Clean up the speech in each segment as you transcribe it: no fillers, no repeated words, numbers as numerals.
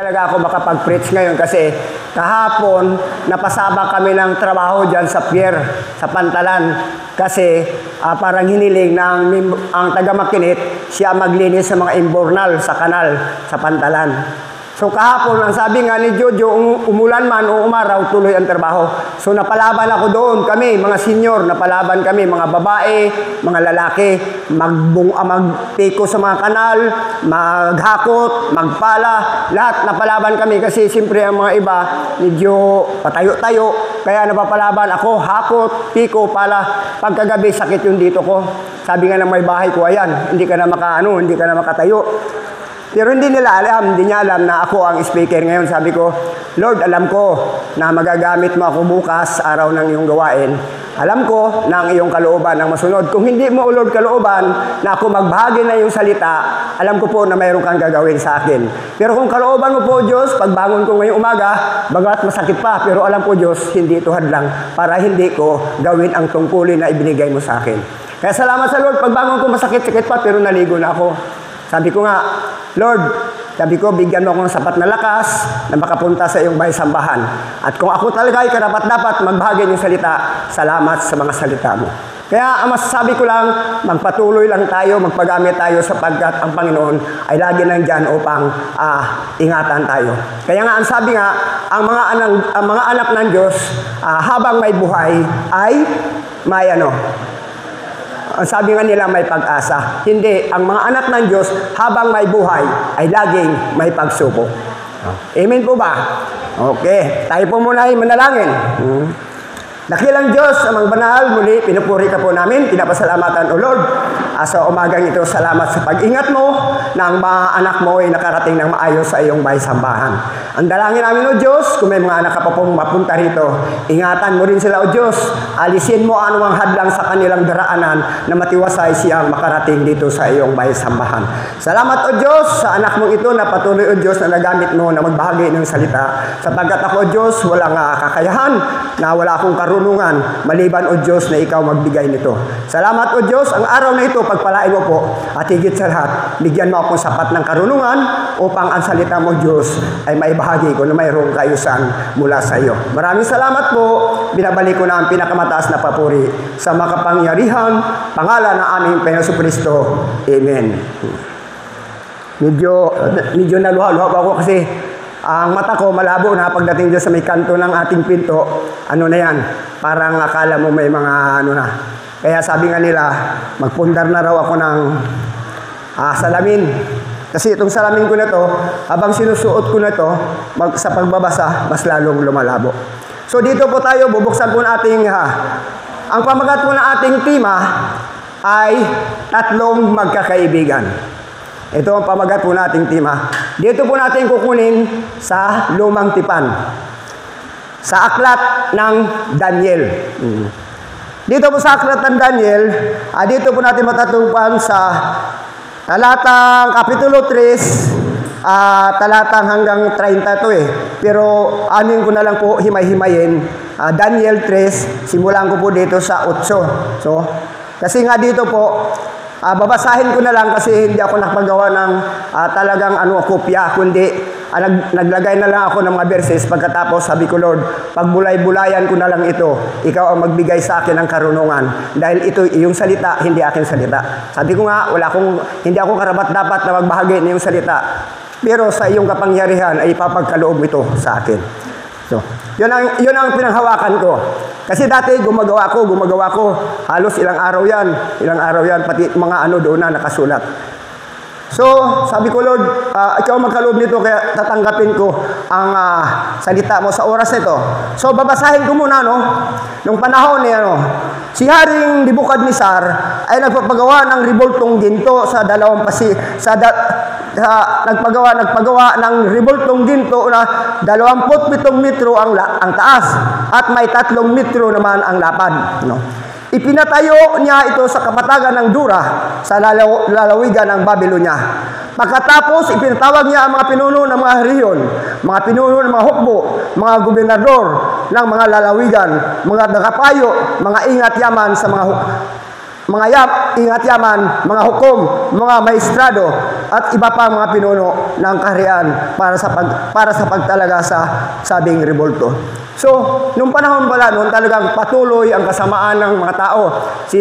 Talaga ako makapag-preach ngayon kasi kahapon napasabak kami ng trabaho dyan sa pier, sa Pantalan. Kasi parang hiniling ng ang taga-makinit siya maglinis sa mga imbornal sa kanal, sa Pantalan. So kahapon, ang sabi nga ni Jojo, umulan man o umaraw, tuloy ang trabaho. So napalaban ako doon, kami, mga senior, napalaban kami, mga babae, mga lalaki, magpiko sa mga kanal, maghakot, magpala, lahat napalaban kami kasi siyempre ang mga iba, medyo patayo-tayo, kaya napapalaban ako, hakot, piko, pala, pagkagabi sakit yung dito ko. Sabi nga ng may bahay ko, ayan, hindi ka na hindi ka na makatayo. Pero hindi niya alam na ako ang speaker ngayon. Sabi ko, Lord, alam ko na magagamit mo ako bukas, araw ng iyong gawain. Alam ko na ang iyong kalooban ang masunod. Kung hindi mo, Lord, kalooban na ako magbahagi na iyong salita, alam ko po na mayroon kang gagawin sa akin. Pero kung kalooban mo po, Diyos, pagbangon ko ngayong umaga, bagat masakit pa, pero alam ko, Diyos, hindi ito hadlang para hindi ko gawin ang tungkulin na ibinigay mo sa akin. Kaya salamat sa Lord, pagbangon ko masakit-sakit pa, pero naligo na ako. Sabi ko nga, Lord, sabi ko, bigyan mo ako ng sapat na lakas na makapunta sa iyong bahay-sambahan. At kung ako talaga ay karapat-dapat magbahagi ng salita, salamat sa mga salita mo. Kaya ang masasabi ko lang, magpatuloy lang tayo, magpagamit tayo sapagkat ang Panginoon ay lagi nandyan upang ingatan tayo. Kaya nga, ang sabi nga, ang mga anak ng Diyos, habang may buhay, ay may ang sabi nga nila may pag-asa. Hindi, ang mga anak ng Diyos habang may buhay ay laging may pagsubok. Amen po ba? Okay, tayo po muna ay manalangin. Dakilang Diyos, amang banal, muli pinupuri ka po namin, pinapasalamatan o Lord. Sa umagang ito, salamat sa pag-ingat mo na ang mga anak mo ay nakarating ng maayos sa iyong bahay-sambahan. Ang dalangin namin o Diyos, kung may mga anak ka pa pong mapunta rito, ingatan mo rin sila o Diyos. Alisin mo anumang hadlang sa kanilang daraanan na matiwasay siyang makarating dito sa iyong bahay-sambahan. Salamat o Diyos sa anak mong ito na patuloy o Diyos na nagamit mo na magbahagi ng salita. Sapagkat ako o Diyos, walang kakayahan na wala akong karunungan, maliban o Diyos na ikaw magbigay nito. Salamat o Diyos, ang araw na ito, pagpalain mo po, at higit sa lahat, bigyan mo akong sapat ng karunungan upang ang salita mo Diyos ay maibahagi ko na mayroong kaayusan mula sa iyo. Maraming salamat po, binabalik ko na ang pinakamataas na papuri sa makapangyarihan, pangalan ng aming Panginoong Kristo. Amen. Medyo naluha-luha pa ako kasi ang mata ko malabo na pagdating dyan sa may kanto ng ating pinto, na yan, parang akala mo may mga na. Kaya sabi nga nila, magpundar na raw ako ng salamin. Kasi itong salamin ko na to, habang sinusuot ko na to, sa pagbabasa, mas lalong lumalabo. So dito po tayo, bubuksan po natin, ang pamagat po ng ating tema ay tatlong magkakaibigan. Ito ang pamagat po nating tema. Dito po natin kukunin sa Lumang Tipan. Sa aklat ng Daniel. Dito po sa aklat ng Daniel, dito po natin matatungpan sa talatang Kapitulo 3, talatang hanggang 30 to Pero anin ko na lang po himay-himayin. Daniel 3, simulan ko po dito sa 8. So, kasi nga dito po, babasahin ko na lang kasi hindi ako nakapagawa ng talagang kopya, kundi naglagay na lang ako ng mga verses. Pagkatapos sabi ko, Lord, pagbulay-bulayan ko na lang ito, ikaw ang magbigay sa akin ng karunungan dahil ito iyong salita, hindi aking salita. Sabi ko nga, hindi ako karapat-dapat na magbahagi ng iyong salita, pero sa iyong kapangyarihan ay ipapagkaloob ito sa akin. So, yun ang pinanghawakan ko. Kasi dati gumagawa ko, halos ilang araw yan, pati mga doon na nakasulat. So, sabi ko, Lord, ikaw magkaloob nito, kaya tatanggapin ko ang salita mo sa oras nito. So, babasahin ko muna, nung panahon si Haring Nebukadnezar ay nagpapagawa ng rebultong ginto sa nagpagawa ng rebultong ginto na 27 metro ang taas at may 3 metro naman ang lapad. Ipinatayo niya ito sa kapatagan ng Dura sa lalawigan ng Babylonia. Pagkatapos, ipinatawag niya ang mga pinuno ng mga rehiyon, mga pinuno ng mga hukbo, mga gobernador ng mga lalawigan, mga nakapayo, mga ingat yaman sa mga ingat yaman, mga hukom, mga maestrado, at iba pa mga pinuno ng kaharian para sa pagtalaga sa sabing rebolto. So, nung panahon pala noon, talagang patuloy ang kasamaan ng mga tao. Si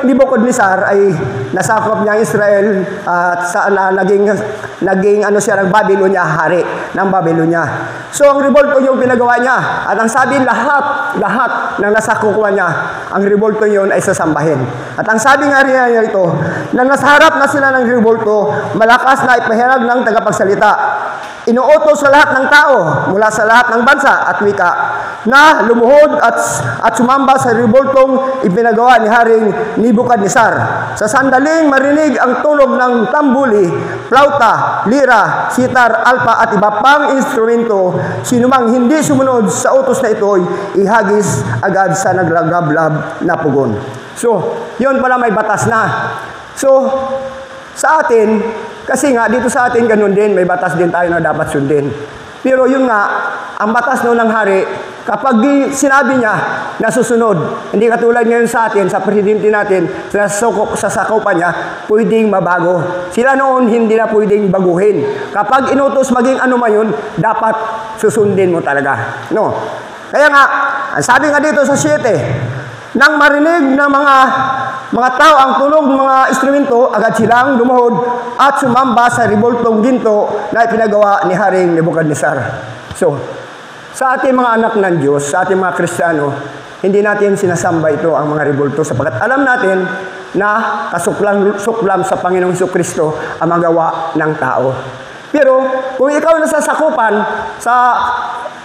Nebuchadnezzar ay nasakop niya ang Israel at naging ano siya ng Babylonia, hari ng Babylonia. So, ang revolto yung pinagawa niya. At ang sabi lahat ng nasakukuha niya, ang revolto yun ay sasambahin. At ang sabi nga rin ito, na nasa harap na sila ng revolto, malakas na ipahayag ng tagapagsalita. Inuutos sa lahat ng tao mula sa lahat ng bansa at wika na lumuhod at sumamba sa revoltong ipinagawa ni Haring Nebuchadnezzar. Sa sandaling marinig ang tunog ng tambuli, flauta, lira, sitar, alpa at iba pang instrumento, sinumang hindi sumunod sa utos na ito'y ihagis agad sa naglagablab na pugon. So, yun pala may batas na. So, sa atin, kasi nga, dito sa atin, ganun din, may batas din tayo na dapat sundin. Pero yun nga, ang batas noon ng hari, kapag sinabi niya na susunod, hindi katulad ngayon sa atin, sa presidente natin, sa sakupan niya, pwedeng mabago. Sila noon, hindi na pwedeng baguhin. Kapag inutos maging ano man yun, dapat susundin mo talaga. No? Kaya nga, ang sabi nga dito sa 7, nang marinig ng mga tao ang tunog ng mga instrumento, agad silang lumuhod at sumamba sa revoltong ginto na ipinagawa ni Haring Nebuchadnezzar. So, sa ating mga anak ng Diyos, sa ating mga Kristiyano, hindi natin sinasamba ito ang mga revolto sapagkat alam natin na kasuklam sa Panginoong Jesucristo ang magawa ng tao. Pero kung ikaw nasasakupan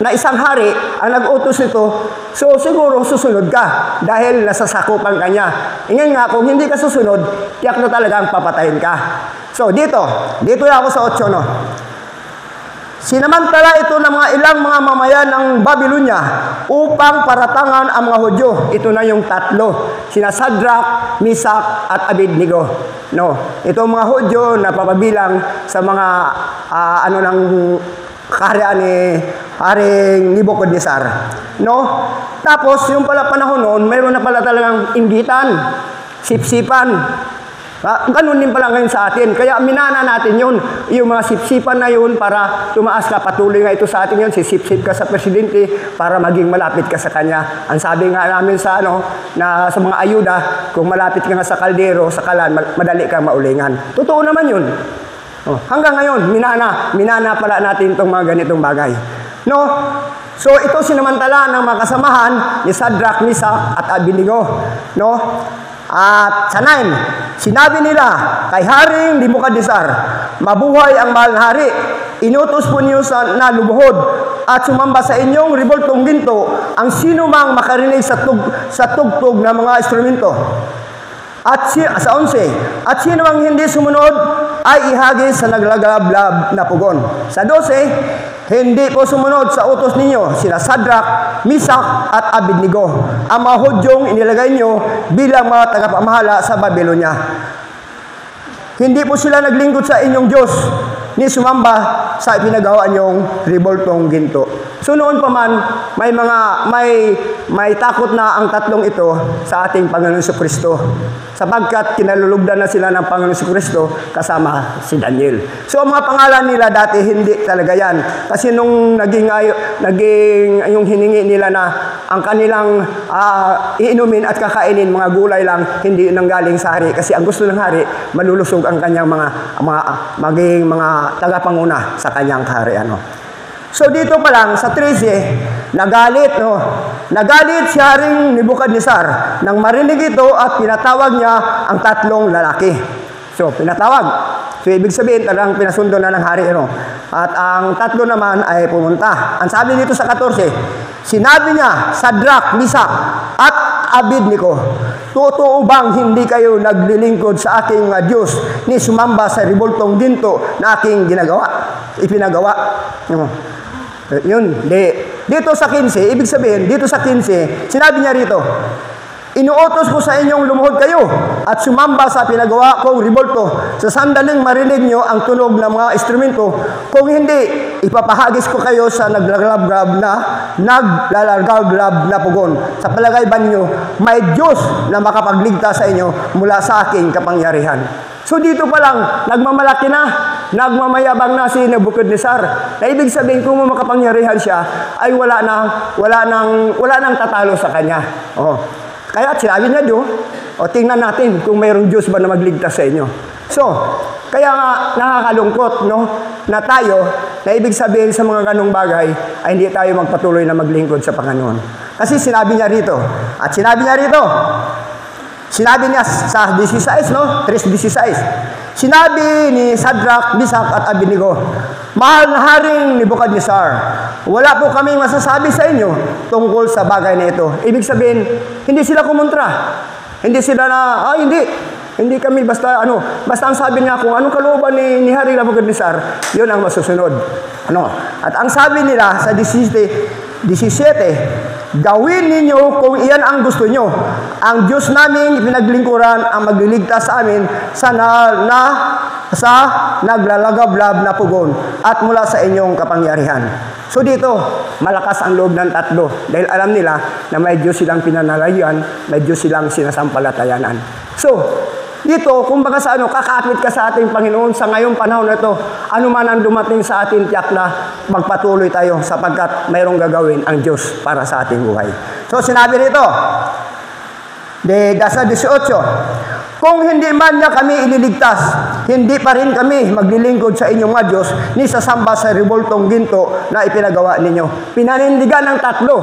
na isang hari ang nag-utos nito, so siguro susunod ka dahil nasasakupan ka niya. Ngayon nga, kung hindi ka susunod, tiyak na talagang papatayin ka. So dito na ako sa 8, no? Sinamantala ito ng mga ilang mga mamayan ng Babylonia upang paratangan ang mga Hudyo. Ito na yung 3. Sina Sadrach, Mesach at Abednego. No, itong mga Hudyo na papabilang sa mga ng kaharian ni Haring Nebuchadnezzar. No? Tapos yung pala panahon noon, mayroon na pala talagang inggitan, sipsipan. Ganun din pala ngayon sa atin. Kaya minana natin yun. Yung mga sipsipan na yun para tumaas ka. Patuloy nga ito sa atin yun. Sisipsip ka sa presidente para maging malapit ka sa kanya. Ang sabi nga namin sa sa mga ayuda, kung malapit ka nga sa kaldero, sa kalan, madali kang maulingan. Totoo naman yun. Hanggang ngayon, minana pala natin itong mga ganitong bagay. No? So, ito sinamantala ng mga kasamahan ni Sadrach, Mesach at Abednego. No? At sa 9, sinabi nila kay Haring Nebuchadnezzar, mabuhay ang mahal na hari. Inutos po niyo na lumuhod at sumamba sa inyong revoltong ginto ang sino mang makarinig sa tugtog ng mga instrumento. At sa 11, at sino mang hindi sumunod ay ihagis sa naglagablab na pugon. Sa 12, hindi po sumunod sa utos ninyo sila Sadrach, Mesach at Abednego, ang mga Hudyong inilagay nyo bilang mga tagapamahala sa Babylonia. Hindi po sila naglingkod sa inyong Diyos ni sumamba sa ipinagawa niyong revoltong ginto. So noon pa man, may takot na ang 3 ito sa ating Panginoon Jesucristo. Sapagkat kinalulugdan na sila ng Panginoon Jesucristo kasama si Daniel. So ang mga pangalan nila dati hindi talaga yan. Kasi nung naging yung hiningi nila na ang kanilang iinumin at kakainin mga gulay lang, hindi nanggaling sa hari. Kasi ang gusto ng hari, malulusog ang kanyang maging mga tagapanguna sa kanyang kaharian. So dito pa lang sa 13, nagalit si Haring Nebuchadnezzar nang marinig ito at pinatawag niya ang 3 lalaki. So pinatawag. So ibig sabihin talagang pinasundo na ng hari. At ang 3 naman ay pumunta. Ang sabi dito sa 14, sinabi niya, Sadrach, Mesach at Abednego, totoo bang hindi kayo naglilingkod sa aking Diyos ni sumamba sa revoltong ginto na aking ipinagawa? Yun, dito sa 15, ibig sabihin, dito sa 15, sinabi niya rito, Inuutos ko sa inyong lumuhod kayo at sumamba sa pinagawa kong rebulto. Sa sandaling marinig nyo ang tunog ng mga instrumento. Kung hindi, ipapahagis ko kayo sa naglalagablab na pugon. Sa palagay ba nyo, may Diyos na makapagligtas sa inyo mula sa aking kapangyarihan. So dito pa lang, nagmamalaki na, nagmamayabang na si Nebuchadnezzar. Na ibig sabihin, kung makapangyarihan siya, ay wala nang tatalo sa kanya. Oh. Kaya sinabi niya doon, tingnan natin kung mayroong Diyos ba na magligtas sa inyo. So, kaya nga nakakalungkot, no, na tayo, na ibig sabihin sa mga ganong bagay, ay hindi tayo magpatuloy na maglingkod sa Panginoon. Kasi sinabi niya rito, sinabi niya sa 16, no? 3:16. Sinabi ni Shadrach, Meshach at Abednego, mahal na Haring Nebuchadnezzar, wala po kaming masasabi sa inyo tungkol sa bagay na ito. Ibig sabihin, hindi sila kumontra. Hindi sila na, hindi kami basta ang sabi niya kung anong kalooban ni Haring Nebuchadnezzar, yun ang masusunod. At ang sabi nila sa 17, gawin ninyo kung iyan ang gusto nyo. Ang Diyos namin pinaglingkuran ang magliligtas sa amin sa naglalagablab na pugon at mula sa inyong kapangyarihan. So dito, malakas ang loob ng tatlo dahil alam nila na may Diyos silang pinanalayan, may Diyos silang sinasampalatayanan. So, dito, kumbaga sa kakapit ka sa ating Panginoon sa ngayong panahon na ito, ano man ang dumating sa ating tiyak na magpatuloy tayo sapagkat mayroong gagawin ang Diyos para sa ating buhay. So, sinabi rito, sa 18, kung hindi man niya kami ililigtas, hindi pa rin kami maglilingkod sa inyong mga Diyos ni sasamba sa rebultong ginto na ipinagawa ninyo. Pinanindigan ng tatlo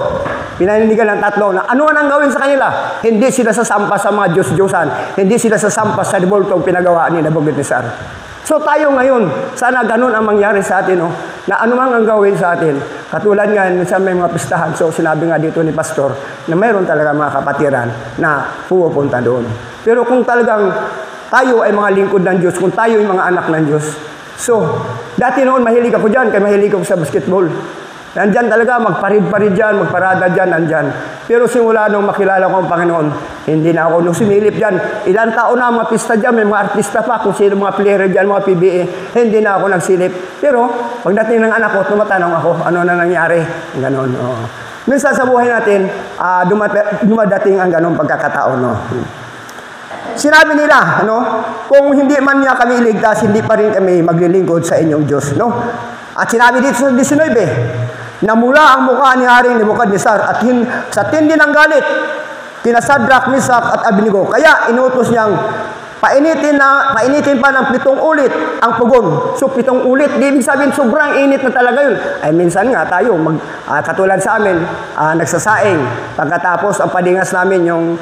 na ano ang gawin sa kanila. Hindi sila sasampa sa mga Diyos-Diyosan. Hindi sila sasampa sa rebultong pinagawa ni Nebuchadnezzar. So tayo ngayon, sana ganun ang mangyari sa atin, na anumang ang gawin sa atin. Katulad nga, sa may mga pistahan, so sinabi nga dito ni Pastor, na mayroon talaga mga kapatiran na pupunta doon. Pero kung talagang tayo ay mga lingkod ng Diyos, kung tayo ay mga anak ng Diyos, so, dati noon mahilig ako dyan, kaya mahilig ako sa basketball. Nandyan talaga, magparid-parid dyan, magparada dyan, nandyan. Pero simula nung makilala ko ang Panginoon, hindi na ako nung sumilip dyan. Ilang taon na mga pista dyan, may mga artista pa, kung sino mga player dyan, mga PBA, hindi na ako nagsilip. Pero, pagdating ng anak ko, tumatanong ako, ano na nangyari? Ganon, Minsan sa buhay natin, dumadating ang ganong pagkakataon, Sinabi nila, kung hindi man niya kami iligtas, hindi pa rin kami maglilingkod sa inyong Diyos, At sinabi dito sa 19, namula ang mukha ni Haring Nebuchadnezzar at sa tindi ng galit kina Shadrach, Meshach at Abednego. Kaya inutos niyang painitin pa ng 7 ulit ang pugon. So 7 ulit, di ibig sabihin sobrang init na talaga yun. Ay minsan nga tayo, katulad sa amin, nagsasaing. Pagkatapos ang padingas namin yung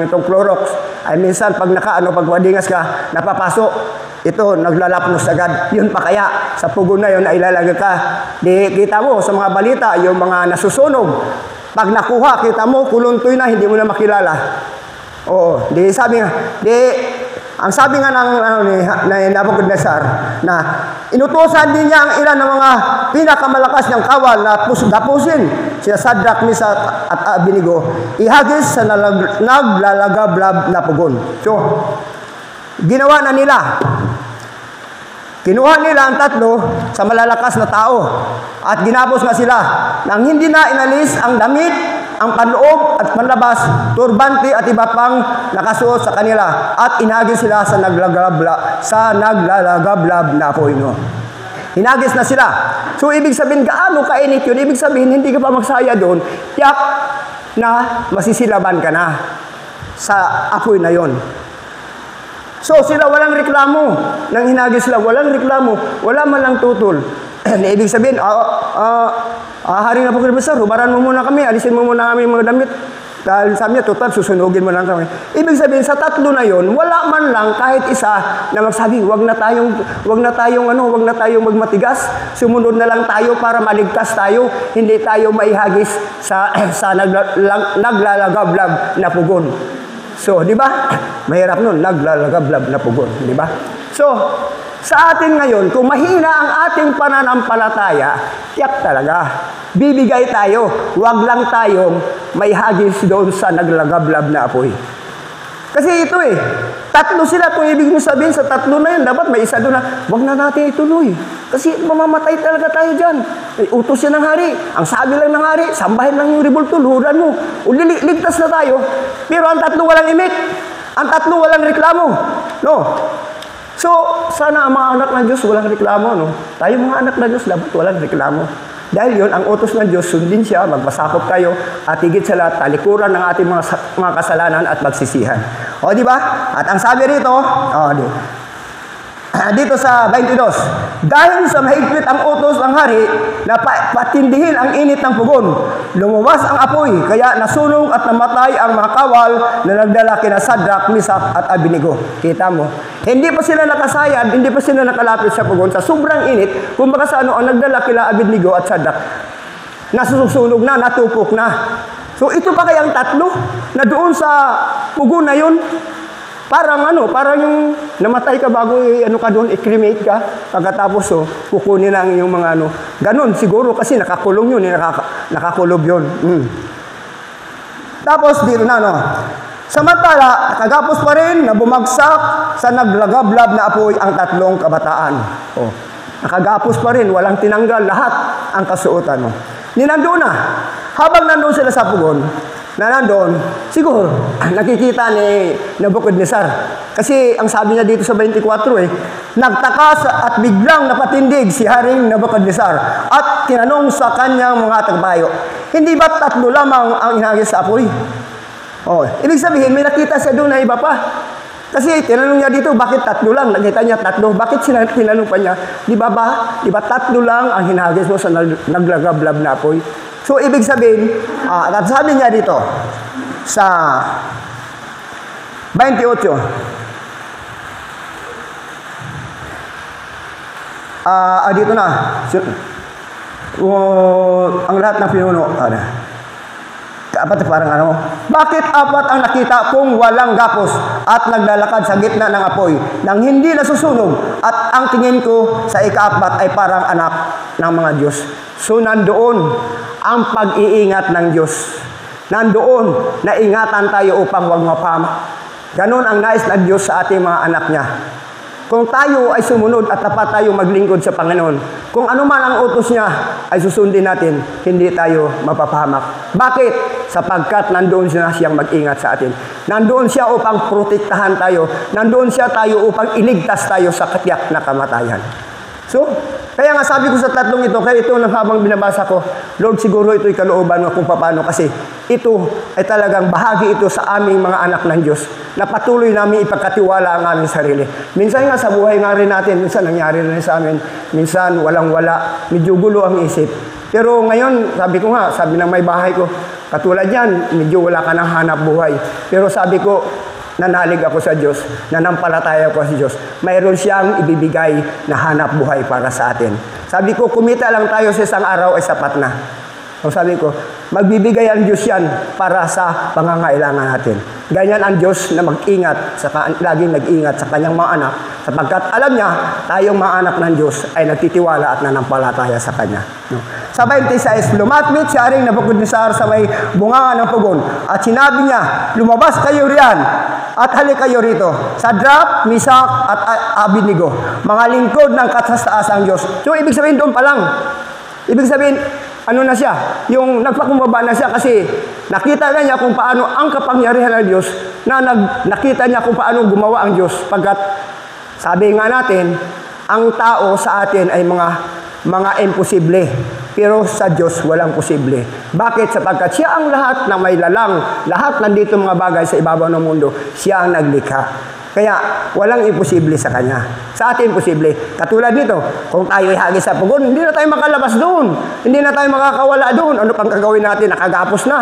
itong Clorox. Ay minsan pag padingas ka, napapasok. Ito, naglalapnos agad. Yun pa kaya, sa pugon na yun, ay ilalagay ka. Di kita mo, sa mga balita, yung mga nasusunog. Pag nakuha, kita mo, kuluntoy na, hindi mo na makilala. Oo, ang sabi nga ng Nebuchadnezzar, na inutusan din niya ang ilan ng mga pinakamalakas ng kawal na dapusin sila Shadrach, Meshach at Abednego, ihagis sa naglalagablab na pugon. So, ginawa na nila. Kinuha nila ang tatlo sa malalakas na tao at ginapos nga sila nang hindi na inalis ang damit, ang panloob at panlabas, turbante at iba pang nakasuot sa kanila at inagis sila sa naglalagablab na apoy. Hinagis na sila. So ibig sabihin, gaano kainit yun? Ibig sabihin, hindi ka pa magsaya doon, tiyak na masisilaban ka na sa apoy na yon. So sila walang reklamo. Nang hinagis sila, walang reklamo. Wala man lang tutol. Ibig sabihin, Haring Nebuchadnezzar, hubaran mo muna kami, alisin mo muna kami mga damit. Dahil sabi niya, total, susunugin mo lang kami. Ibig sabihin, sa tatlo na yon, wala man lang kahit isa na magsabi, wag na tayong magmatigas. Sumunod na lang tayo para maligtas tayo. Hindi tayo maihagis sa naglalagablab na pugon. So, di ba? Mahirap nun, naglalagablab na pugon, di ba? So, Sa atin ngayon, kung mahina ang ating pananampalataya, tiyak talaga. Bibigay tayo. Huwag lang tayong may hagis doon sa naglagablab na apoy. Kasi ito tatlo sila. Kung ibig mo sabihin sa tatlo na yun, dapat may isa doon na, huwag na natin ituloy. Kasi mamamatay talaga tayo dyan. Utos yan ng hari. Ang sabi lang ng hari, sambahin lang yung ribulto, luhuran mo. Ligtas na tayo. Pero ang tatlo walang imik. Ang tatlo walang reklamo. No? So, sana ang mga anak ng Diyos walang reklamo. No? Tayo mga anak ng Diyos, dapat walang reklamo. Dahil yun, ang utos ng Diyos, sundin siya, magpasakop tayo, at higit sa lahat, talikuran ng ating mga kasalanan at magsisihan. O, di ba? At ang sabi rito, dito sa 22, dahil sa mahigpit ang utos ng hari na patindihin ang init ng pugon, lumabas ang apoy, kaya nasunog at namatay ang mga kawal na nagdala kina Sadrak, Misak at Abednego. Kita mo? Hindi pa sila nakasayad, hindi pa sila nakalapit sa pugon. Sa sobrang init, kumbaga sa ang nagdala kila Abednego at Sadrak, nasusunog na, natupok na. So ito pa kayang tatlo na doon sa pugon na yun, parang yung namatay ka bago ka doon, i-cremate ka, pagkatapos kukunin lang yung mga ganun siguro kasi nakakulong yun, nakakulob yun. Tapos dito na samantala, nakagapos pa rin na bumagsak sa naglagablab na apoy ang tatlong kabataan. Nakagapos pa rin, walang tinanggal, lahat ang kasuotan. Ninandoon na, habang nandoon sila sa pugon, na nandoon, siguro, nakikita ni Nabucodonosor. Kasi ang sabi niya dito sa 24, nagtaka at biglang napatindig si Haring Nabucodonosor at tinanong sa kanyang mga tagapayo, hindi ba tatlo lamang ang inagis sa apoy? Ibig sabihin, may nakita siya doon na iba pa. Kasi tinanong niya dito, bakit tatlo lang? Nakita niya tatlo. Bakit tinanong pa niya, di ba tatlo lang ang hinagis mo sa naglagablab na apoy? So, ibig sabihin, at sabi niya dito, sa 28, dito na, ang lahat ng pinuno, apat parang bakit apat ang nakita kung walang gapos at naglalakad sa gitna ng apoy nang hindi nasusunog at ang tingin ko sa ikaapat ay parang anak ng mga Diyos. So nandoon ang pag-iingat ng Diyos. Nandoon na ingatan tayo upang huwag mapahamak. Ganon ang nais ng Diyos sa ating mga anak niya. Kung tayo ay sumunod at tapat tayo maglingkod sa Panginoon, kung ano man ang utos niya ay susundin natin, hindi tayo mapapahamak. Bakit? Sapagkat nandoon siyang mag-ingat sa atin. Nandoon siya upang protektahan tayo. Nandoon siya tayo upang iligtas tayo sa katiyak na kamatayan. So, kaya nga sabi ko sa tatlong ito, kaya ito nang habang binabasa ko, Lord, siguro ito'y kalooban mo kung paano kasi ito ay talagang bahagi ito sa aming mga anak ng Diyos na patuloy namin ipagkatiwala ang aming sarili. Minsan nga sa buhay nga rin natin, minsan nangyari rin sa amin, minsan walang-wala, medyo gulo ang isip. Pero ngayon, sabi ng may bahay ko, katulad yan, medyo wala ka ng hanap buhay. Pero sabi ko, nanalig ako sa Diyos, nanampalataya ako sa Diyos. Mayroon siyang ibibigay na hanap buhay para sa atin. Sabi ko, kumita lang tayo sa isang araw ay sapat na. So sabi ko, magbibigay ang Diyos yan para sa pangangailangan natin. Ganyan ang Diyos na mag-ingat, laging nag-ingat sa kanyang mga anak, sapagkat alam niya, tayong mga anak ng Diyos ay nagtitiwala at nanampalataya sa Kanya. Sa 26, lumapit si Haring Nabucodonosor sa may bunganga ng pugon at sinabi niya, lumabas kayo riyan at halik kayo rito. Sadrak, Misak at Abednego, mga lingkod ng kataas-taasang Diyos. So, ibig sabihin doon pa lang. Ibig sabihin, na siya? Yung nagpakumbaba na siya kasi nakita na niya kung paano ang kapangyarihan ng Diyos na nakita niya kung paano gumawa ang Diyos. Pagkat sabi nga natin, ang tao sa atin ay mga imposible. Pero sa Diyos, walang posible. Bakit? Sapagkat siya ang lahat na may lalang, lahat nandito mga bagay sa ibabaw ng mundo, siya ang naglikha. Kaya, walang imposible sa Kanya. Sa atin, imposible. Katulad nito, kung tayo ihagis sa pugon, hindi na tayo makalabas doon. Hindi na tayo makakawala doon. Ano pang gagawin natin? Nakagapos na.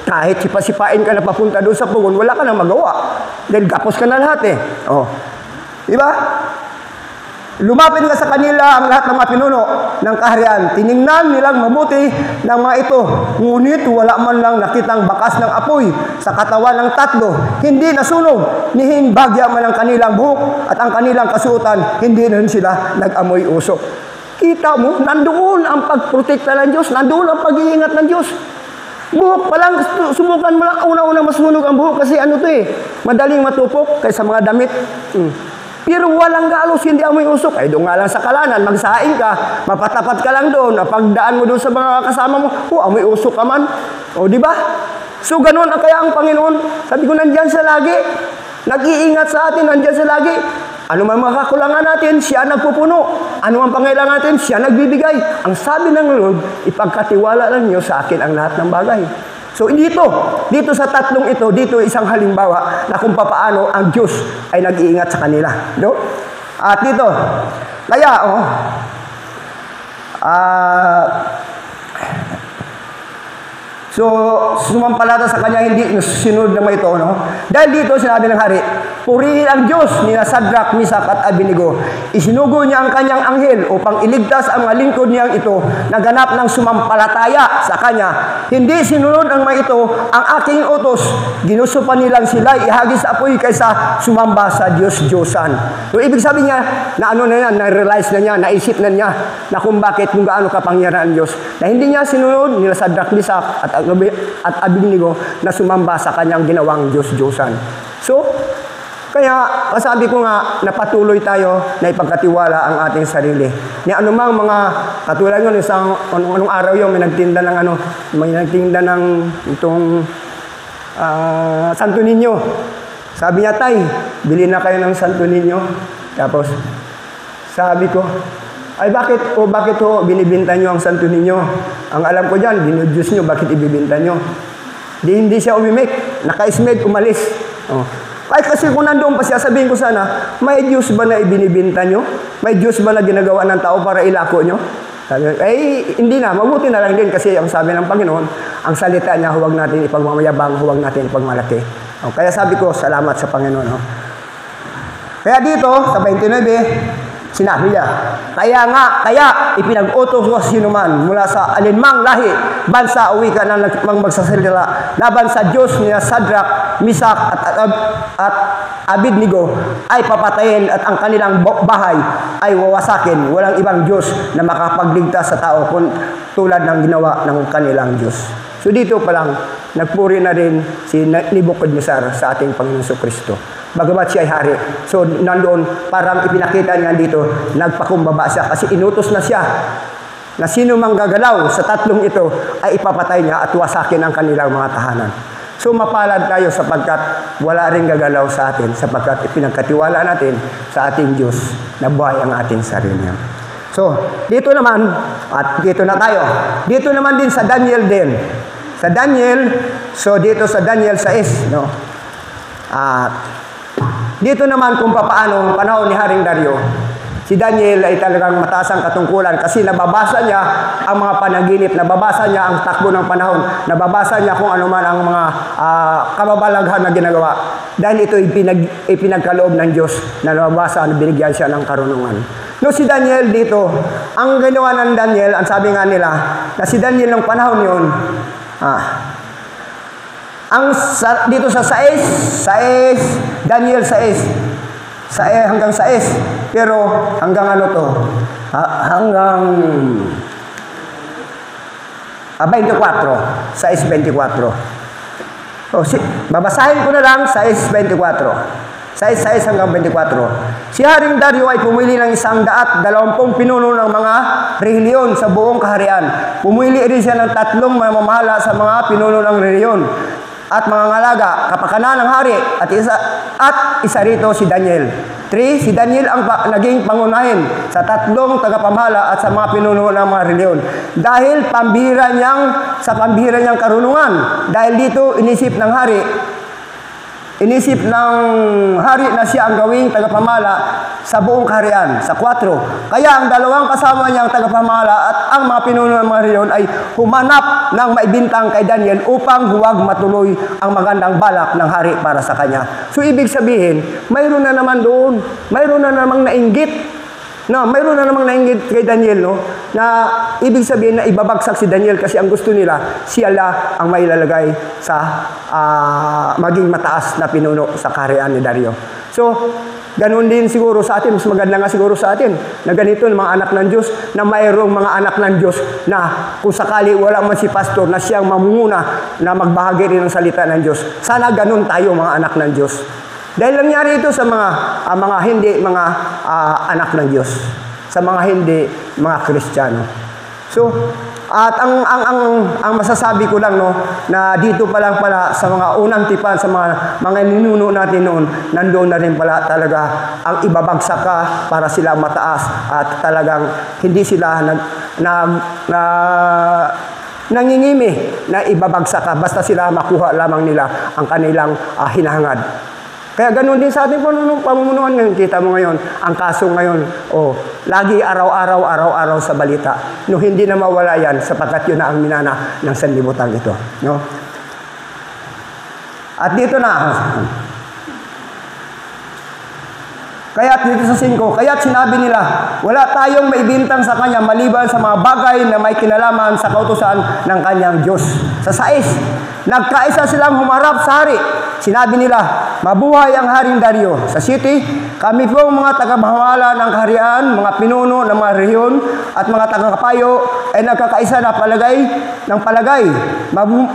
Kahit sipa-sipain ka na papunta doon sa pugon, wala ka nang magawa. Dahil gapos ka na lahat . Diba? Lumapit nga sa kanila ang lahat ng mga pinuno ng kaharian. Tiningnan nilang mabuti ng mga ito. Ngunit wala man lang nakitang bakas ng apoy sa katawan ng tatlo. Hindi nasunog, ni hinbagya man ang kanilang buhok at ang kanilang kasuotan. Hindi rin sila nag-amoy usok. Kita mo, nandoon ang pagprotekta ng Diyos. Nandoon ang pag-iingat ng Diyos. Buhok pa lang, subukan mo lang, una-una masunog ang buhok kasi ano to madaling matupok kaysa mga damit. Pero walang galos, hindi amoy usok. Ay doon nga lang sa kalanan, magsaing ka, mapatapat ka lang doon, pagdaan mo doon sa mga kasama mo, amoy usok ka man. Di ba? So ganun kaya ang Panginoon, sabi ko nandiyan siya lagi, nag-iingat sa atin, nandiyan siya lagi. Ano man mga kakulangan natin, siya nagpupuno. Ano man pangailangan natin, siya nagbibigay. Ang sabi ng Lord, ipagkatiwala lang niyo sa akin ang lahat ng bagay. So dito sa tatlong ito, dito isang halimbawa na kung paano ang Diyos ay nag-iingat sa kanila. No? At dito, kaya so sumampalata sa kanya, hindi sinunod naman ito. No? Dahil dito sinabi ng hari, purihin ang Diyos ni Sadrak, Misak at Abednego. Isinugo niya ang kanyang anghel upang iligtas ang mga lingkod niyang ito na ganap ng sumampalataya sa kanya. Hindi sinunod ang mga ito ang aking utos. Ginusto pa nilang sila ihagis sa apoy kaysa sumamba sa Diyos-Diyosan. So ibig sabihin niya na na-realize na niya, naisip na niya na kung gaano kapangyarihan ang Diyos. Na hindi niya sinunod nila Sadrak, Misak at Abednego na sumamba sa kanyang ginawang Diyos-Diyosan. So, kaya, kasabi ko nga, napatuloy tayo na ipagkatiwala ang ating sarili. Ni anumang mga, katulad yun, anong araw yun, may nagtinda ng itong Santo Niño. Sabi niya, Tay, bili na kayo ng Santo Niño. Tapos, sabi ko, ay bakit binibinta nyo ang Santo Niño? Ang alam ko dyan, dinudiyos nyo, bakit ibibinta nyo? Hindi siya umimik, naka-ismed, umalis. Ay kasi kung nandoon pa siya, sabihin ko sana, may Diyos ba na ibinibinta nyo? May Diyos ba na ginagawa ng tao para ilako nyo? Sabi, hindi na, mabuti na lang din kasi ang sabi ng Panginoon, ang salita niya, huwag natin ipagmamayabang, huwag natin ipagmalaki. Kaya sabi ko, salamat sa Panginoon. Kaya dito, sa 29, sinabi niya, kaya ipinag-utos ko sino man mula sa alinmang lahi, bansa o wika na magsasalita laban sa Diyos niya Sadrak, Misak at Abednego ay papatayin at ang kanilang bahay ay wawasakin. Walang ibang Diyos na makapagligtas sa tao kung tulad ng ginawa ng kanilang Diyos. So dito pa lang, nagpuri na rin si Nebuchadnezzar sa ating Panginoon Kristo. Bagamat siya ay hari. So, nandoon, parang ipinakita niya dito, nagpakumbaba siya kasi inutos na siya na sino mang gagalaw sa tatlong ito ay ipapatay niya at wasakin ang kanilang mga tahanan. So, mapalad tayo sapagkat wala rin gagalaw sa atin sapagkat ipinagkatiwala natin sa ating Diyos na buhay ang ating sarili. So, dito naman, at dito na tayo, dito naman din sa Daniel din. Sa Daniel, so dito sa Daniel 6, no? Dito naman kung paano panahon ni Haring Dario, si Daniel ay talagang mataas ang katungkulan kasi nababasa niya ang mga panaginip, nababasa niya ang takbo ng panahon, nababasa niya kung ano man ang mga kababalaghan na ginagawa. Dahil ito ipinagkaloob ng Diyos na nababasa na binigyan siya ng karunungan. No, si Daniel dito, ang ginawa ng Daniel, ang sabi nga nila, na si Daniel ng panahon yun, dito sa 6, Daniel 6, hanggang 6, pero hanggang ano to? Hanggang 24, 6:24. Babasahin ko na lang 6:24. 6 hanggang 24. Si Haring Dario ay pumili ng 120 pinuno ng mga reliyon sa buong kaharian. Pumili rin siya ng 3 mamamahala sa mga pinuno ng reliyon at mga ngalaga, kapakanan ng hari, at isa rito si Daniel. 3, si Daniel ang naging pangunahin sa 3 tagapamahala at sa mga pinuno ng mga reliyon. Dahil sa pambihira niyang karunungan, dahil dito inisip ng hari na siya ang gawing tagapamala sa buong kaharian. Sa 4, kaya ang 2 kasama niyang tagapamala at ang mga pinuno ng mga reliyon ay humanap ng maibintang kay Daniel upang huwag matuloy ang magandang balak ng hari para sa kanya. So ibig sabihin, mayroon na naman doon, mayroon na namang nainggit Na mayroon na namang nainggit kay Daniel, no, na ibig sabihin na ibabagsak si Daniel kasi ang gusto nila, sila ang mailalagay sa maging mataas na pinuno sa kaharian ni Dario. So, ganun din siguro sa atin, mas maganda nga siguro sa atin, na ganito ng mga anak ng Diyos, na mayroong mga anak ng Diyos na kung sakali wala man si pastor na siyang mamumuna na magbahagi rin ng salita ng Diyos. Sana ganun tayo mga anak ng Diyos. Dahil nangyari ito sa mga hindi mga anak ng Diyos, sa mga hindi mga Kristiyano. So, at ang masasabi ko lang, no, na dito pa lang pala sa mga unang tipan, sa mga ninuno natin noon, nandoon na rin pala talaga ang ibabagsak ka para sila mataas at talagang hindi sila nangingimi na ibabagsak ka basta sila makuha lamang nila ang kanilang hinahangad. Kaya ganoon din sa ating pamumunuan ngayon. Kita mo ngayon, ang kaso ngayon, lagi araw-araw sa balita. No, hindi na mawala yan sapagkat yun na ang minana ng sanlibutan ito. No? At dito na, kaya't dito sa 5, kaya't sinabi nila, wala tayong maibintang sa kanya maliban sa mga bagay na may kinalaman sa kautusan ng kanyang Diyos. Sa 6, nagkaisa silang humarap sa hari. Sinabi nila, mabuhay ang Haring Dario. Sa 7, kami pong mga tagapamahala ng kaharian, mga pinuno ng mga rehiyon at mga tagakapayo ay nagkakaisa na palagay.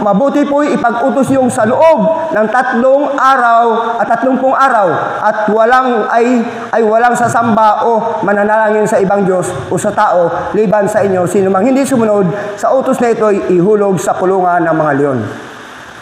Mabuti po'y ipag-utos yung sa loob ng 30 araw at walang sasamba o mananalangin sa ibang Diyos o sa tao liban sa inyo. Sino mang hindi sumunod sa utos na ito ay ihulog sa kulungan ng mga leon.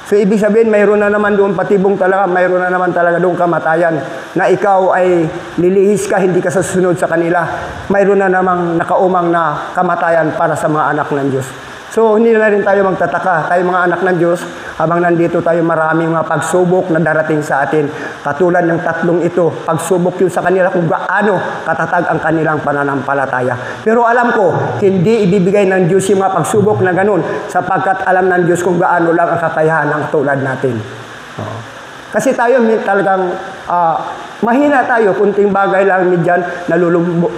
So, ibig sabihin, mayroon na naman doon patibong talaga, mayroon na naman talaga doon kamatayan na ikaw ay lilihis ka, hindi ka susunod sa kanila. Mayroon na namang nakaumang na kamatayan para sa mga anak ng Diyos. So, hindi na rin tayo magtataka. Tayo mga anak ng Diyos, habang nandito tayo maraming mga pagsubok na darating sa atin. Katulad ng 3 ito, pagsubok yun sa kanila kung gaano katatag ang kanilang pananampalataya. Pero alam ko, hindi ibibigay ng Diyos yung mga pagsubok na ganun sapagkat alam ng Diyos kung gaano lang ang kakayahan ng tulad natin. Kasi tayo talagang mahina tayo, kunting bagay lang medyan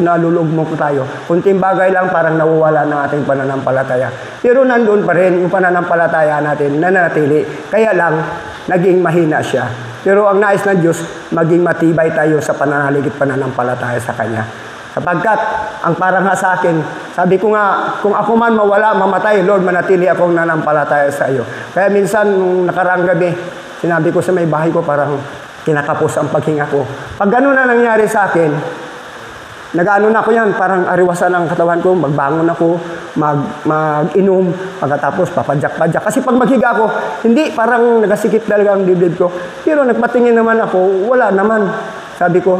nalulugmok tayo. Kunting bagay lang parang nawawala ng ating pananampalataya. Pero nandoon pa rin yung pananampalataya natin nananatili. Kaya lang, naging mahina siya. Pero ang nais ng Diyos, maging matibay tayo sa pananaligid pananampalataya sa Kanya. Sapagkat, ang parang nga sa akin, sabi ko nga, kung ako man mawala, mamatay, Lord, manatili akong nananampalataya sa iyo. Kaya minsan, nung nakaraang gabi, sinabi ko sa may bahay ko, parang kinakapos ang paghinga ko. Pag gano'n na nangyari sa akin, nag-ano na ako yan, parang ariwasan ang katawan ko, magbangon ako, mag-inom, pagkatapos papadyak-padyak. Kasi pag maghiga ako, hindi, parang nagasikip talaga ang dibdib ko. Pero nagpatingin naman ako, wala naman. Sabi ko,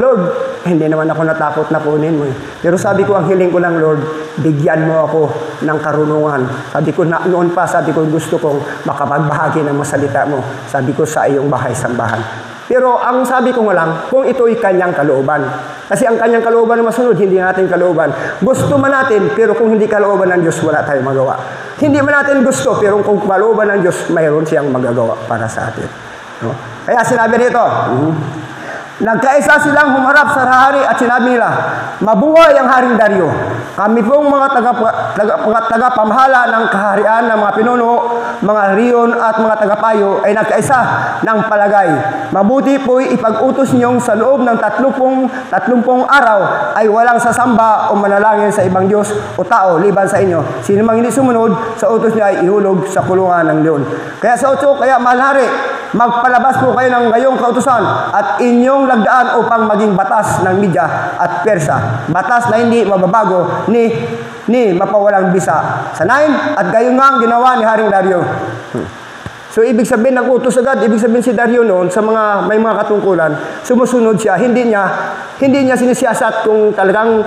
Lord, hindi naman ako natakot na kunin mo. Pero sabi ko, ang hiling ko lang, Lord, bigyan mo ako ng karunungan. Sabi ko, noon pa, gusto kong makapagbahagi ng masalita mo. Sabi ko, sa iyong bahay-sambahan. Pero ang sabi ko nga lang, kung ito'y kanyang kalooban. Kasi ang kanyang kalooban na masunod, hindi natin kalooban. Gusto man natin, pero kung hindi kalooban ng Diyos, wala tayong magawa. Hindi man natin gusto, pero kung kalooban ng Diyos, mayroon siyang magagawa para sa atin. No? Kaya sinabi rito, nagkaisa silang humarap sa hari at sinabi nila, mabuhay ang Haring Dario. Kami pong mga tagapamahala ng kaharian ng mga pinuno, mga riyon at mga tagapayo ay nagkaisa ng palagay. Mabuti po'y ipag-utos niyong sa loob ng 30 araw ay walang sasamba o manalangin sa ibang Diyos o tao liban sa inyo. Sino mang hindi sumunod sa utos niya ay ihulog sa kulungan ng leon. Kaya sa 8, kaya mahal hari, magpalabas po kayo ng gayong kautusan at inyong lagdaan upang maging batas ng Media at Persa. Batas na hindi mababago ni mapawalang bisa. Sa 9, at gayon nga ang ginawa ni Haring Dario. So, ibig sabihin, nag-utos agad. Ibig sabihin si Dario noon, sa may mga katungkulan, sumusunod siya. Hindi niya sinisiyasat kung talagang,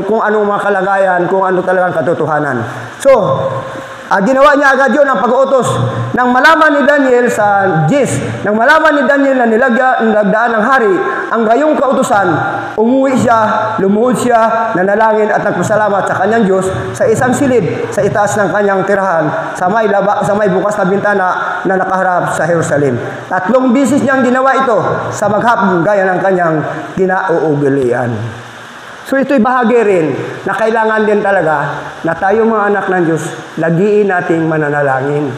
kung ano mga kalagayan, kung ano talagang katotohanan. So, ginawa niya agad yun ang pag-uutos. Nang malaman ni Daniel sa 10, nang malaman ni Daniel na nilagdaan ng hari ang gayong kautusan, umuwi siya, lumuhod siya, nanalangin at nagpasalamat sa kanyang Diyos sa isang silid sa itaas ng kanyang tirahan sa may bukas na bintana na nakaharap sa Jerusalem. 3 bisis niyang ginawa ito sa maghapon gaya ng kanyang ginauugalian. So ito'y bahagi rin na kailangan din talaga na tayo mga anak ng Diyos, lagiin nating mananalangin.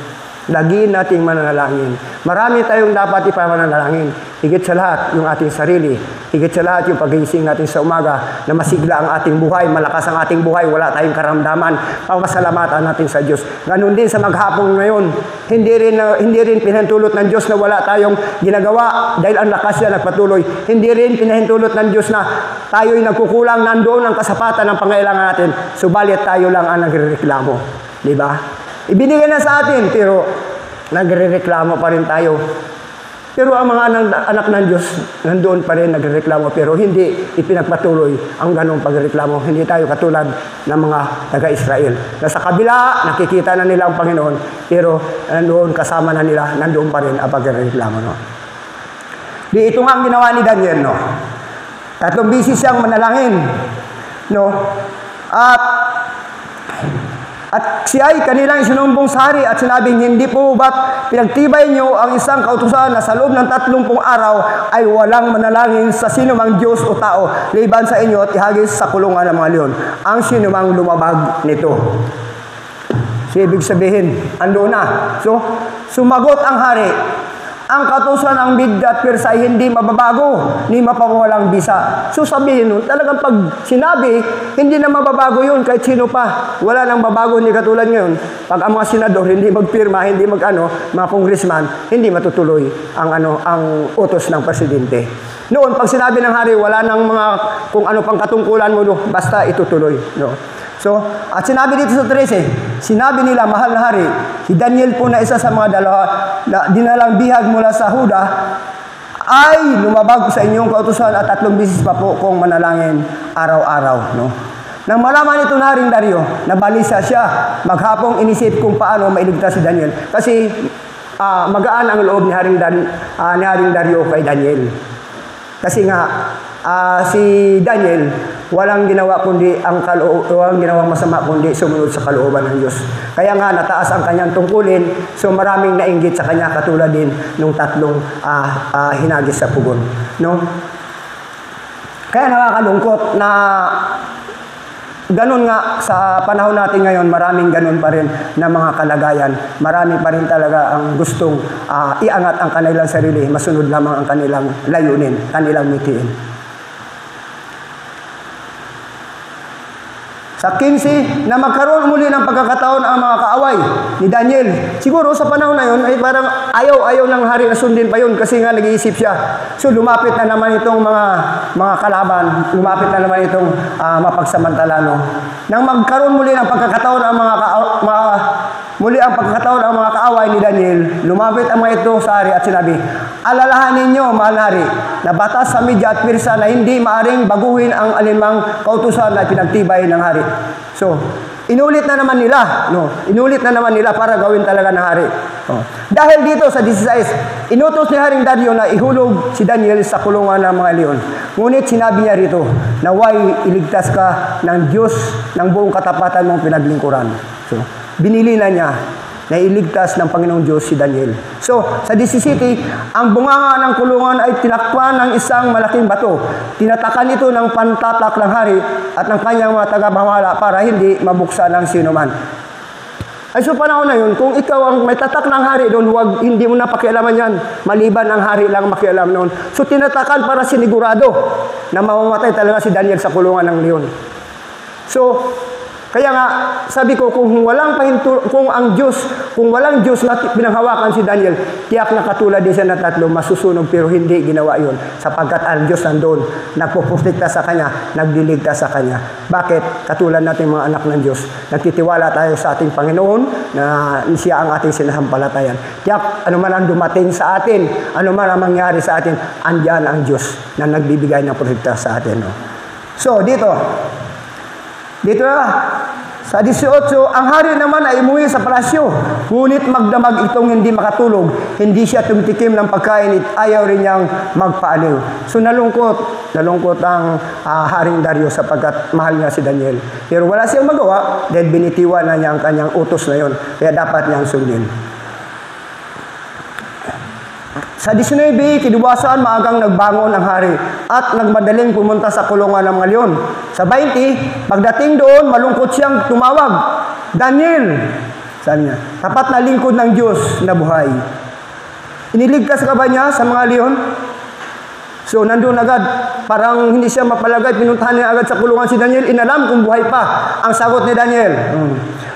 Lagiin nating mananalangin. Marami tayong dapat ipamanalangin. Higit sa lahat, yung ating sarili. Higit sa lahat, yung pagising natin sa umaga na masigla ang ating buhay, malakas ang ating buhay, wala tayong karamdaman. Papasalamatan natin sa Diyos. Ganun din sa maghapong ngayon. Hindi rin pinahintulot ng Diyos na wala tayong ginagawa dahil ang lakas niya nagpatuloy. Hindi rin pinahintulot ng Diyos na tayo'y nagkukulang, nandoon ang kasapatan ng pangailangan natin. Subalit tayo lang ang nagrereklamo. Di ba? Ibinigay na sa atin, pero nagrereklamo pa rin tayo. Pero ang mga anak ng Diyos, nandoon pa rin nagrereklamo, pero hindi ipinagpatuloy ang ganong pagreklamo. Hindi tayo katulad ng mga taga-Israel. Na sa kabila, nakikita na nila ang Panginoon, pero nandoon kasama na nila, nandoon pa rin ang pagrereklamo. No? Di ito nga ang ginawa ni Daniel. No? 3 bisis siyang manalangin. No? At siya ay kanilang isinumbong sa hari at sinabing, hindi po ba't pinagtibay niyo ang isang kautusan na sa loob ng 30 araw ay walang manalangin sa sinumang Diyos o tao liban sa inyo at ihagis sa kulungan ng mga leon ang sinumang lumabag nito. So, ibig sabihin, ando na. So, sumagot ang hari, ang kautusan ng Media at Persia ay hindi mababago, ni mapawalang bisa. So sabihin nun, talagang pag sinabi, hindi na mababago yun kahit sino pa. Wala nang babago, hindi katulad ngayon. Pag ang mga senador hindi magpirma, hindi mga congressman, hindi matutuloy ang utos ng presidente. Noon, pag sinabi ng hari, wala nang mga kung ano pang katungkulan mo, basta itutuloy. No? So, at sinabi dito sa 13, sinabi nila, mahal na hari, si Daniel po na isa sa mga dinalang bihag mula sa Huda, ay lumabag sa inyong kautusan at 3 bisis pa po kung manalangin araw-araw. No? Nang malaman ito na Haring Dario, nabalisa siya, maghapong inisip kung paano mailigtas si Daniel. Kasi magaan ang loob ni Haring Dario kay Daniel. Kasi nga, si Daniel, walang ginawang masama kundi sumunod sa kalooban ng Diyos. Kaya nga nataas ang kanyang tungkulin, so maraming nainggit sa kanya katulad din nung 3 hinagis sa pugon. No? Kaya nakakalungkot na ganun nga sa panahon natin ngayon, maraming ganun pa rin na mga kalagayan. Marami pa rin talaga ang gustong iangat ang kanilang sarili, masunod lamang ang kanilang layunin, kanilang mitiin. Sa 15, na magkaroon muli ng pagkakataon ang mga kaaway ni Daniel. Siguro sa panahon na yun, ay parang ayaw ng hari na sundin pa yun kasi nga nag-iisip siya. So lumapit na naman itong mga kalaban, lumapit na naman itong mapagsamantala. No? Nang magkaroon muli ng pagkakataon ang mga kaaway ni Daniel, lumapit ang mga ito sa hari at sinabi, alalahanin ninyo, mahal na hari, na batas sa Media at Persia na hindi maaring baguhin ang alinmang kautusan na pinagtibay ng hari. So, inulit na naman nila, no? Inulit na naman nila para gawin talaga ng hari. Oh. Dahil dito sa 16, inutos ni Haring Dario na ihulog si Daniel sa kulungan ng mga leon. Ngunit sinabi niya rito, naway iligtas ka ng Diyos ng buong katapatan mong pinaglingkuran. So, binili na niya na iligtas ng Panginoong Diyos si Daniel. So, sa 17, ang bunganga ng kulungan ay tinakpan ng isang malaking bato. Tinatakan ito ng pantatak ng hari at ng kanyang mga taga-pamahala para hindi mabuksan ng sinuman. Ay, so panahon na yun, kung ikaw ang may tatak ng hari doon, hindi mo na pakialaman yan. Maliban ang hari lang makialam noon. So, tinatakan para sinigurado na mamamatay talaga si Daniel sa kulungan ng leon. So, kaya nga, sabi ko, kung walang Diyos na pinanghawakan si Daniel, tiyak na katulad din siya na 3, masusunog, pero hindi ginawa yun. Sapagkat ang Diyos nandun, nagpupulikta sa Kanya, nagliligtas sa Kanya. Bakit? Katulad natin mga anak ng Diyos, nagtitiwala tayo sa ating Panginoon, na siya ang ating sinasampalatayan. Tiyak, ano man ang dumating sa atin, ano man ang mangyari sa atin, andyan ang Diyos na nagbibigay ng protekta sa atin. No? So, dito na, sa 18, ang hari naman ay umuwi sa palasyo. Ngunit magdamag itong hindi makatulog. Hindi siya tumitikim ng pagkain at ayaw rin niyang magpaaliw. So nalungkot ang Haring Dario sapagkat mahal niya si Daniel. Pero wala siyang magawa dahil binitiwan na niya ang kanyang utos na yon. Kaya dapat niyang sundin. Sa 19, kinabukasan maagang nagbangon ang hari at nagmadaling pumunta sa kulungan ng mga leon. Sa 20, pagdating doon, malungkot siyang tumawag, Daniel, sabi niya, tapat na lingkod ng Diyos na buhay. Iniligtas ka ba niya sa mga leon? So, nandun agad, parang hindi siya mapalagay, pinuntahan niya agad sa kulungan si Daniel, inalam kung buhay pa. Ang sagot ni Daniel,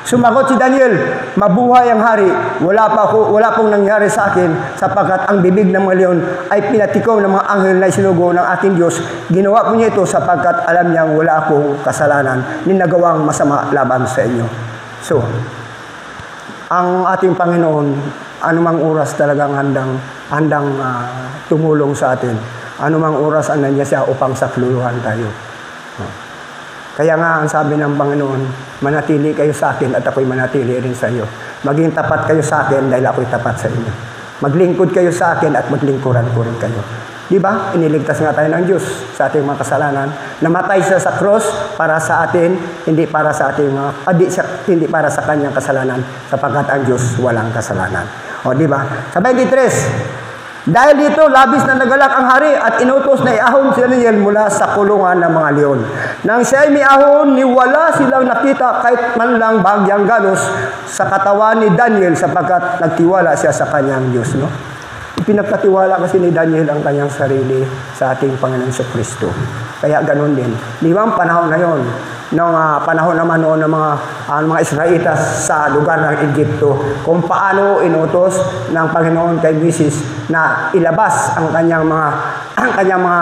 sumagot si Daniel, mabuhay ang hari, wala pong nangyari sa akin, sapagkat ang bibig ng mga leon ay pinatikaw ng mga anghel na isinugo ng ating Diyos. Ginawa po niya ito sapagkat alam niyang wala akong kasalanan, ninagawang masama laban sa inyo. So, ang ating Panginoon, anumang oras talagang handang tumulong sa atin. Anumang oras nandiyan siya upang sakluluhan tayo. Kaya nga ang sabi ng Panginoon, manatili kayo sa akin at ako'y manatili rin sa iyo. Maging tapat kayo sa akin dahil ako'y tapat sa inyo. Maglingkod kayo sa akin at maglingkuran ko rin kayo. Di ba? Iniligtas nga tayo ng Diyos sa ating mga kasalanan. Namatay siya sa cross para sa atin, hindi para sa ating hindi para sa kanyang kasalanan, sapagkat ang Diyos walang kasalanan. O di ba? Sa 23, dahil dito, labis na nagalak ang hari at inutos na iahon si Daniel mula sa kulungan ng mga leon. Nang siya ay may ahon, wala silang nakita kahit man lang bagyang galos sa katawan ni Daniel sapagkat nagtiwala siya sa kanyang Diyos. No? Pinagkatiwala kasi ni Daniel ang kanyang sarili sa ating Panginoon Kristo. Kaya ganun din. Di ba ang panahon na yon? Noong panahon naman noon ng mga Israelitas sa lugar ng Egypto, kung paano inutos ng Panginoon kay Moises na ilabas ang kanyang mga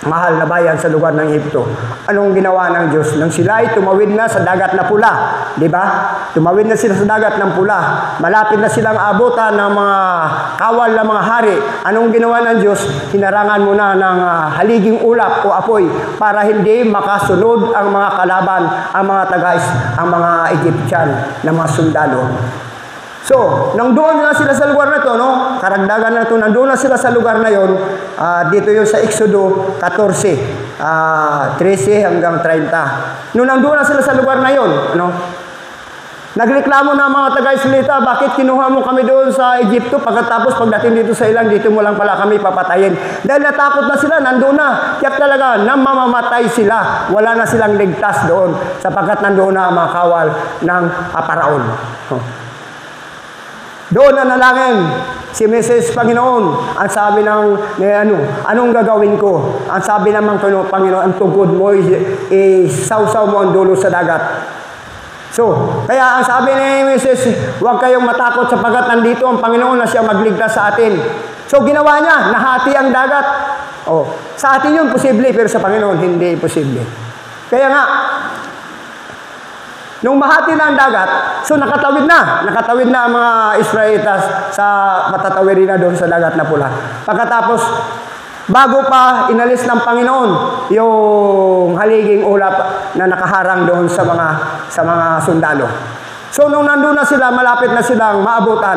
mahal na bayan sa lugar ng Egypto. Anong ginawa ng Diyos? Nang sila ay tumawid na sa dagat na pula, di ba? Tumawid na sila sa dagat ng pula. Malapit na silang abutan ng mga kawal na mga hari. Anong ginawa ng Diyos? Hinarangan muna ng haliging ulap o apoy para hindi makasunod ang mga kalaban, ang mga Egyptian na mga sundalo. So, nang doon na sila sa lugar na ito, no? Karagdagan na ito, nandoon na sila sa lugar na yon. Dito yun sa Exodo 14, 13 hanggang 30. Noong nandoon na sila sa lugar na yon, ano? Nagreklamo na mga taga-Israelita, bakit kinuha mo kami doon sa Egypto pagkatapos pagdating dito sa ilang, dito mo lang pala kami papatayin. Dahil natakot na sila, nandoon na. Kaya talaga, mamamatay sila. Wala na silang ligtas doon sapagkat nandoon na ang mga kawal ng Paraon. Doon na nalangin si Mrs. Panginoon. Ang sabi anong gagawin ko? Ang sabi naman Panginoon, ang tungkod mo, isaw-saw mo ang dulo sa dagat. So, kaya ang sabi ni Mrs., huwag kayong matakot sapagkat nandito ang Panginoon na siya magligtas sa atin. So, ginawa niya, nahati ang dagat. Sa atin yun, posible, pero sa Panginoon, hindi posible. Kaya nga, nung mahati na ang dagat, so nakatawid na ang mga Israelitas sa matatawirin na doon sa dagat na pula. Pagkatapos, bago pa inalis ng Panginoon yung haliging ulap na nakaharang doon sa mga sundalo. So nung nandun na sila, malapit na silang maabutan,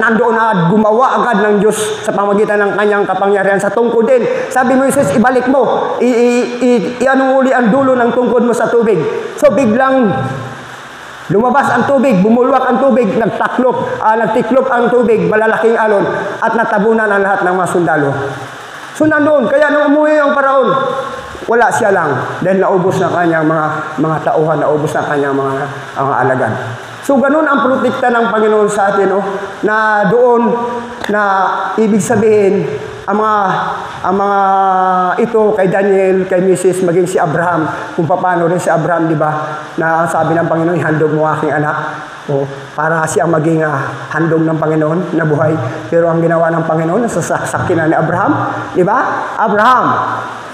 nandoon na gumawa agad ng Diyos sa pamagitan ng kanyang kapangyarihan sa tungkod din. Sabi mo, Moises, ibalik mo, ianong uli ang dulo ng tungkod mo sa tubig. So biglang lumabas ang tubig, bumulwak ang tubig, nagtiklop ang tubig, malalaking alon, at natabunan ang lahat ng mga sundalo. So nandoon, kaya nung umuwi ang Paraon, wala siya lang dahil naubos na kanyang mga tauhan, naubos na kanyang mga alagad. So ganun ang protekta ng Panginoon sa atin, na doon na ibig sabihin ang mga ito kay Daniel, kay Mrs., maging si Abraham, kung paano rin si Abraham, di ba? Na sabi ng Panginoon, handog mo aking anak. Para siya maging handog ng Panginoon na buhay. Pero ang ginawa ng Panginoon, nasasaksakin na ni Abraham, di ba? Abraham,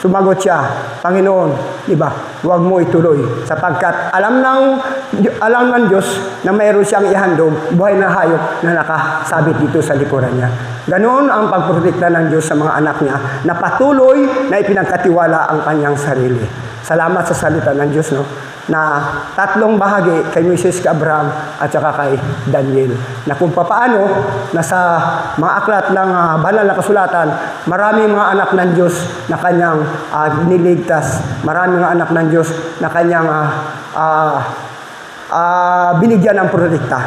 sumagot siya, Panginoon, di ba? Huwag mo ituloy. Sapagkat alam ng Diyos na mayroon siyang ihandog, buhay na hayop na nakasabit dito sa likuran niya. Ganoon ang pagprotekta ng Diyos sa mga anak niya na patuloy na ipinagkatiwala ang kanyang sarili. Salamat sa salita ng Diyos, no? Na tatlong bahagi kay Moises, kay Abraham at saka kay Daniel, na kung papaano nasa mga aklat ng banal na kasulatan, maraming mga anak ng Diyos na kanyang niligtas, maraming mga anak ng Diyos na kanyang binigyan ng protekta.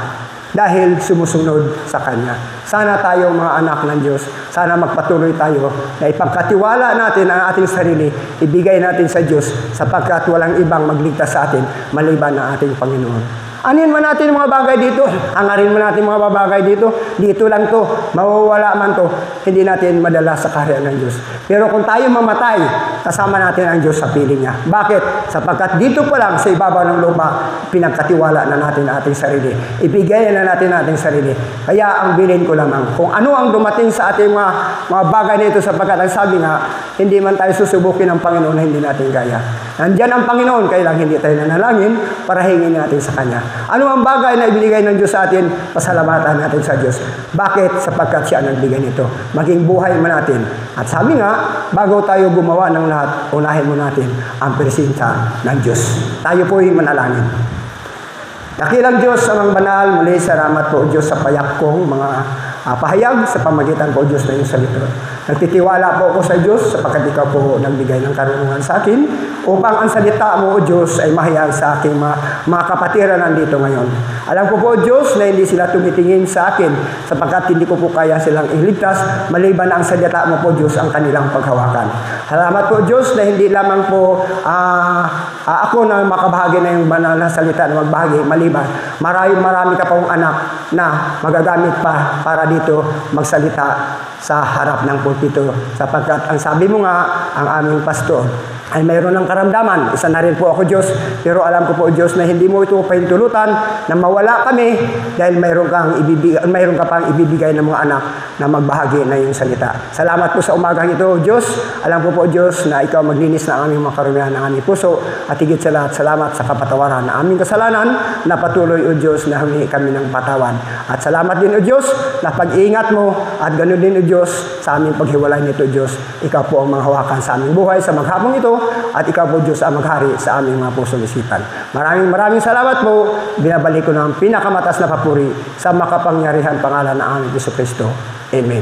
dahil sumusunod sa Kanya. Sana tayong mga anak ng Diyos, sana magpatuloy tayo na ipagkatiwala natin ang ating sarili, ibigay natin sa Diyos sapagkat walang ibang magligtas sa atin maliban ng ating Panginoon. Anin man natin mga bagay dito, hangarin man natin mga bagay dito lang to, mawawala man to, hindi natin madala sa kaharian ng Diyos. Pero kung tayo mamatay, kasama natin ang Diyos sa piling niya. Bakit? Sapagkat dito pa lang sa ibabaw ng lupa, pinagkatiwala na natin ang ating sarili. Ibigay na natin ang ating sarili. Kaya ang bilin ko lamang, kung ano ang dumating sa ating mga bagay nito, sapagkat ang sabi nga, hindi man tayo susubukin ng Panginoon na hindi natin kaya. Nandyan ang Panginoon, kaya lang hindi tayo nanalangin para hingin natin sa Kanya. Ano ang bagay na ibinigay ng Diyos sa atin? Pasalamatan natin sa Diyos. Bakit? Sapagkat siya nagbigay nito. Maging buhay man natin. At sabi nga, bago tayo gumawa ng lahat, unahin mo natin ang presensya ng Diyos. Tayo po'y manalangin. Dakilang Diyos, amang banal, muli salamat po Diyos sa payak kong mga pahayag sa pamagitan po Diyos na iyong salita. Nagtitiwala po ako sa Diyos sapagkat ikaw po nagbigay ng karunungan sa akin upang ang salita mo o Diyos ay mahayag sa aking mga kapatiran nandito ngayon. Alam ko po Diyos na hindi sila tumitingin sa akin sapagkat hindi ko po kaya silang iligtas maliban na ang salita mo po Diyos ang kanilang paghawakan. Salamat po Diyos na hindi lamang po ako na makabahagi na yung banal na salita na magbahagi maliban. Marami ka pong anak na magagamit pa para dito magsalita sa harap ng pulpito sapagkat ang sabi mo nga ang aming pastor ay mayroon ng karamdaman. Isa na rin po ako Diyos, pero alam ko po Diyos na hindi mo ito pahintulutan na mawala kami dahil mayroon ka pang ibibigay ng mga anak na magbahagi na yung salita. Salamat po sa umagang ito Diyos. Alam ko po Diyos na ikaw maglinis ng aming mga karumihan ng aming puso at higit sa lahat salamat sa kapatawaran ng aming kasalanan na patuloy o Diyos na humingi kami ng patawan. At salamat din o Diyos na pag-iingat mo at ganoon din o Diyos sa aming paghiwalay nito Diyos. Ikaw po ang manghawakan sa aming buhay sa maghapong ito at ikaw po Diyos ang maghari sa aming mga pusong isipan. Maraming salamat po. Binabalik ko ng pinakamatas na papuri sa makapangyarihan pangalan ng aming Jesucristo. Amen.